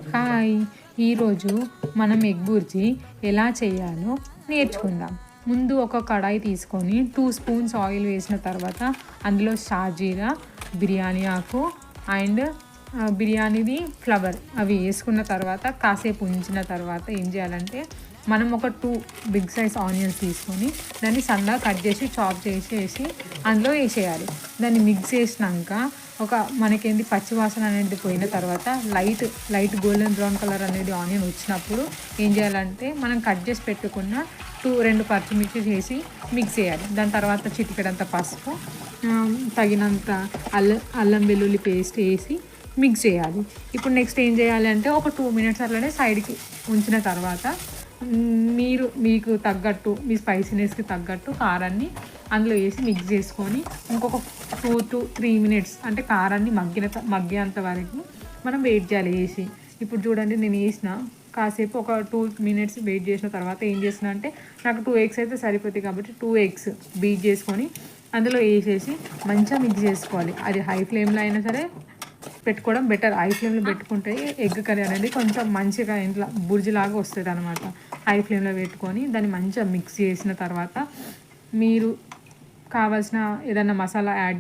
Hi, ఈరోజు మనం egg bhurji ఎలా చేయాలో నేర్చుకుందాం. ముందు ఒక కడాయి తీసుకొని 2 స్పూన్స్ ఆయిల్ వేసిన తర్వాత అందులో షాజీరా, బిర్యానీ ఆకు అండ్ బిర్యానీది ఫ్లవర్ అవి వేసుకున్న తర్వాత కాసేపు ఉంచిన తర్వాత ఏం చేయాలంటే మనం ఒక 2 బిగ్ సైజ్ ఆనియన్స్ తీసుకొని దాన్ని సన్నగా కట్ చేసి చాప్ చేసేసి అందులో వేసేయాలి. దాన్ని మిక్స్ చేసినాక మనకేంటి పచ్చివాసన అనేది పోయిన తర్వాత లైట్ గోల్డెన్ బ్రౌన్ కలర్ అనేది ఆనియన్ వచ్చినప్పుడు ఏం చేయాలంటే మనం కట్ చేసి పెట్టుకున్న 2 పచ్చిమిర్చి చేసి మిక్స్ చేయాలి. దాని తర్వాత చిటికెడంత పసుపు, తగినంత అల్లం వెల్లుల్లి పేస్ట్ వేసి మిక్స్ చేయాలి. ఇప్పుడు నెక్స్ట్ ఏం చేయాలి అంటే ఒక 2 మినిట్స్ అట్లనే సైడ్కి ఉంచిన తర్వాత మీకు తగ్గట్టు మీ స్పైసీనెస్కి తగ్గట్టు కారాన్ని అందులో వేసి మిక్స్ చేసుకొని ఇంకొక 2 to 3 మినిట్స్ అంటే కారాన్ని మగ్గేంత వరకు మనం వెయిట్ చేయాలి వేసి. ఇప్పుడు చూడండి నేను వేసిన కాసేపు ఒక 2 మినిట్స్ వెయిట్ చేసిన తర్వాత ఏం చేసిన అంటే నాకు 2 ఎగ్స్ అయితే సరిపోతాయి కాబట్టి 2 ఎగ్స్ బీట్ చేసుకొని అందులో వేసేసి మంచిగా మిక్స్ చేసుకోవాలి. అది హై ఫ్లేమ్లో అయినా సరే పెట్టుకోవడం బెటర్. హై ఫ్లేమ్లో పెట్టుకుంటే ఎగ్ కర్రీ అనేది కొంచెం మంచిగా ఇంట్లో బుర్జిలాగా వస్తుంది అనమాట. హై ఫ్లేమ్లో పెట్టుకొని దాన్ని మంచిగా మిక్స్ చేసిన తర్వాత మీరు కావాల్సిన ఏదైనా మసాలా యాడ్